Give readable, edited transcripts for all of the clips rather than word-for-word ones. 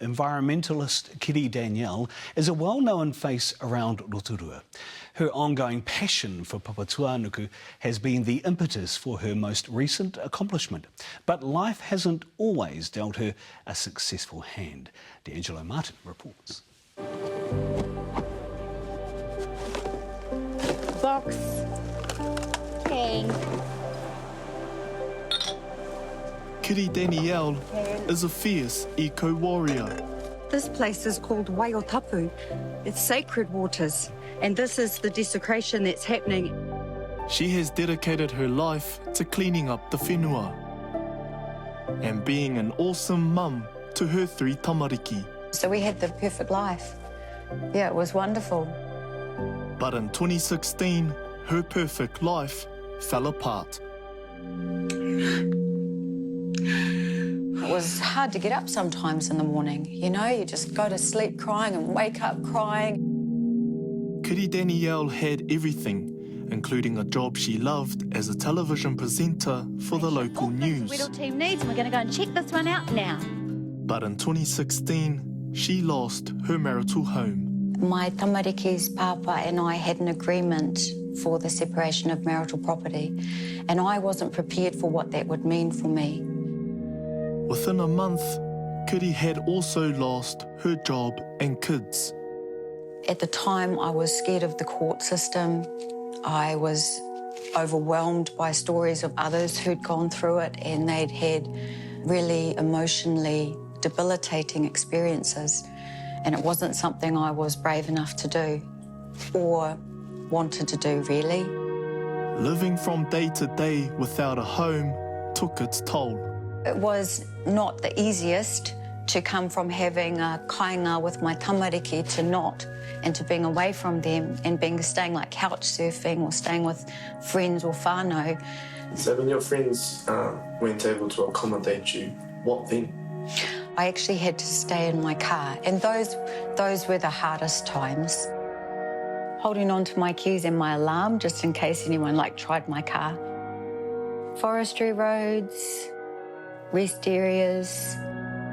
Environmentalist Kiri Danielle is a well-known face around Rotorua. Her ongoing passion for Papatuanuku has been the impetus for her most recent accomplishment. But life hasn't always dealt her a successful hand. D'Angelo Martin reports. Box. Okay. Kiri Danielle is a fierce eco-warrior. This place is called Waiotapu. It's sacred waters, and this is the desecration that's happening. She has dedicated her life to cleaning up the whenua and being an awesome mum to her 3 tamariki. So we had the perfect life. Yeah, it was wonderful. But in 2016, her perfect life fell apart. It was hard to get up sometimes in the morning. You know, you just go to sleep crying and wake up crying. Kiri Danielle had everything, including a job she loved as a television presenter for the local news. Weedle team needs, and we're going to go and check this one out now. But in 2016, she lost her marital home. My tamariki's papa and I had an agreement for the separation of marital property, and I wasn't prepared for what that would mean for me. Within a month, Kiri had also lost her job and kids. At the time, I was scared of the court system. I was overwhelmed by stories of others who'd gone through it, and they'd had really emotionally debilitating experiences. And it wasn't something I was brave enough to do or wanted to do, really. Living from day to day without a home took its toll. It was not the easiest to come from having a kāinga with my tamariki to not, and to being away from them and staying like couch surfing or staying with friends or whānau. So when your friends weren't able to accommodate you, what then? I actually had to stay in my car, and those were the hardest times. Holding on to my keys and my alarm just in case anyone tried my car. Forestry roads, rest areas,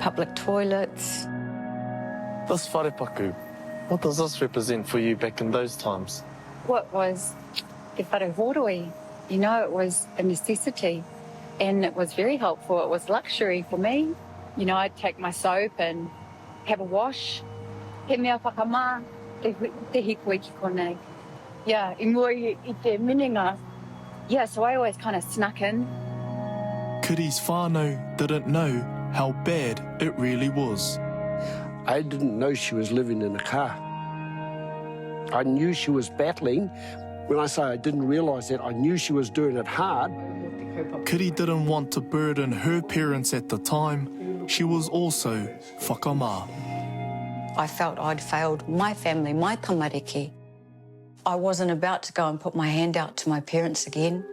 public toilets. This wharepaku, what does this represent for you back in those times? What was te whare horoi? You know, it was a necessity, and it was very helpful. It was luxury for me. You know, I'd take my soap and have a wash. He mea whakamā, te hiko iki konei. Yeah, I mua I te minenga. Yeah, so I always kind of snuck in. Kiri's whānau didn't know how bad it really was. I didn't know she was living in a car. I knew she was battling. When I say I didn't realise that, I knew she was doing it hard. Kiri didn't want to burden her parents at the time. She was also whakamā. I felt I'd failed my family, my tamariki. I wasn't about to go and put my hand out to my parents again.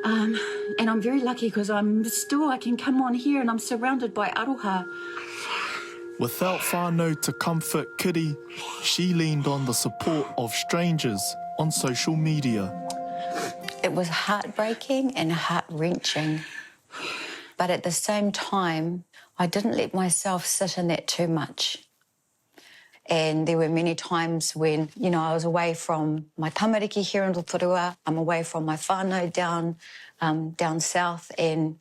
And I'm very lucky because I can come on here and I'm surrounded by aroha. Without whānau to comfort Kiri, she leaned on the support of strangers on social media. It was heartbreaking and heart-wrenching. But at the same time, I didn't let myself sit in that too much. And there were many times when, you know, I was away from my tamariki here in Rotorua, I'm away from my whānau down south, and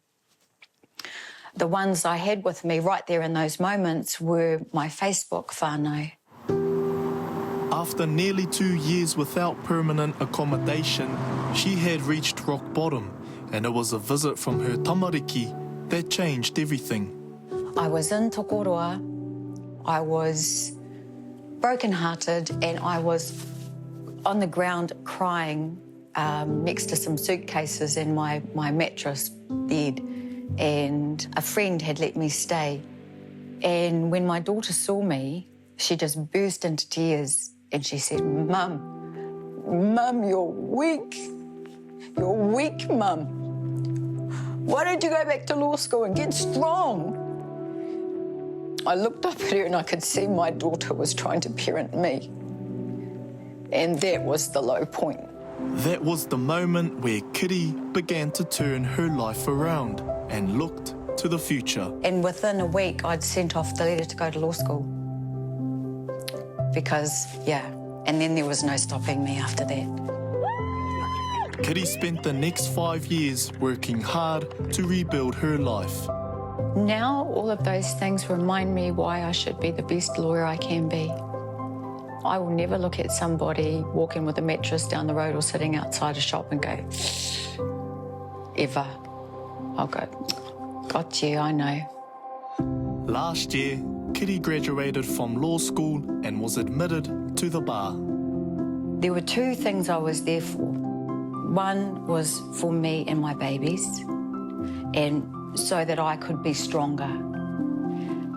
the ones I had with me right there in those moments were my Facebook whānau. After nearly 2 years without permanent accommodation, she had reached rock bottom, and it was a visit from her tamariki that changed everything. I was in Tokoroa, I was broken-hearted, and I was on the ground crying next to some suitcases and my mattress bed, and a friend had let me stay. And when my daughter saw me, she just burst into tears and she said, Mum, you're weak. You're weak, Mum. Why don't you go back to law school and get strong? I looked up at her and I could see my daughter was trying to parent me. And that was the low point. That was the moment where Kiri began to turn her life around and looked to the future. And within a week, I'd sent off the letter to go to law school. Because, and then there was no stopping me after that. Kiri spent the next 5 years working hard to rebuild her life. Now, all of those things remind me why I should be the best lawyer I can be. I will never look at somebody walking with a mattress down the road or sitting outside a shop and go, ever. I'll go, got you, I know. Last year, Kiri graduated from law school and was admitted to the bar. There were two things I was there for. One was for me and my babies, and so that I could be stronger.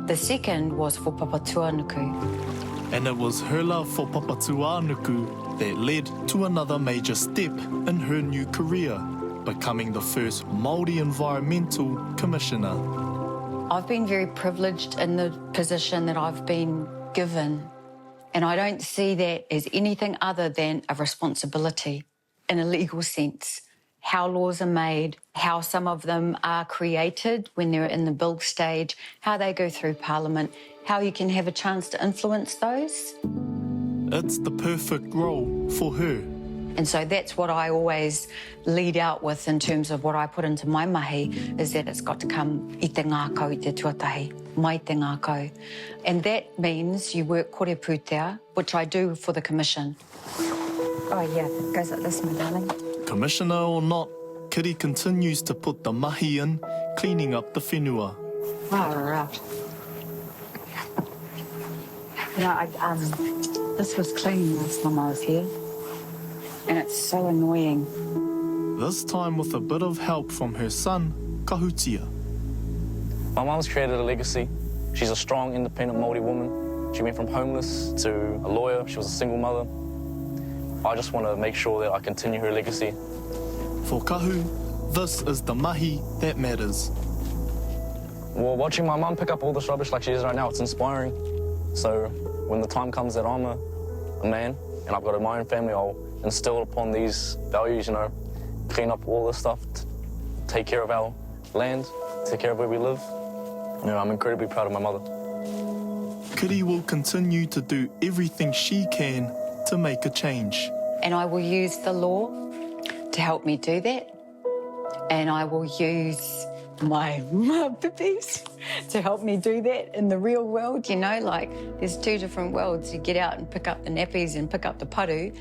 The second was for Papatuanuku. And it was her love for Papatuanuku that led to another major step in her new career, becoming the first Māori Environmental Commissioner. I've been very privileged in the position that I've been given, and I don't see that as anything other than a responsibility in a legal sense. How laws are made, how some of them are created when they're in the bill stage, how they go through Parliament, how you can have a chance to influence those. It's the perfect role for her. And so that's what I always lead out with in terms of what I put into my mahi, is that it's got to come i te ngākau i te tuatahi, mai te ngākau. And that means you work kore pūtea, which I do for the Commission. Oh, yeah, it goes like this, my darling. Commissioner or not, Kiri continues to put the mahi in, cleaning up the whenua. Right. You know, this was clean last time I was here, and it's so annoying. This time with a bit of help from her son, Kahutia. My mum's created a legacy. She's a strong, independent Māori woman. She went from homeless to a lawyer. She was a single mother. I just want to make sure that I continue her legacy. For Kahu, this is the mahi that matters. Well, watching my mum pick up all this rubbish like she is right now, it's inspiring. So when the time comes that I'm a man and I've got my own family, I'll instill upon these values, you know, clean up all this stuff, take care of our land, take care of where we live. You know, I'm incredibly proud of my mother. Kiri will continue to do everything she can to make a change. And I will use the law to help me do that. And I will use my pippies to help me do that in the real world, you know, like there's two different worlds. You get out and pick up the nappies and pick up the paru,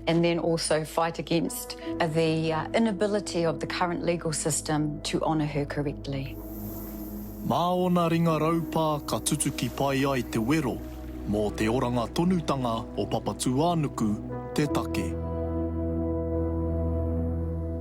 and then also fight against the inability of the current legal system to honour her correctly. Mā ona ringa raupā ka tutuki pai ai te wero, mō te oranga tonutanga o Papatuanuku te take.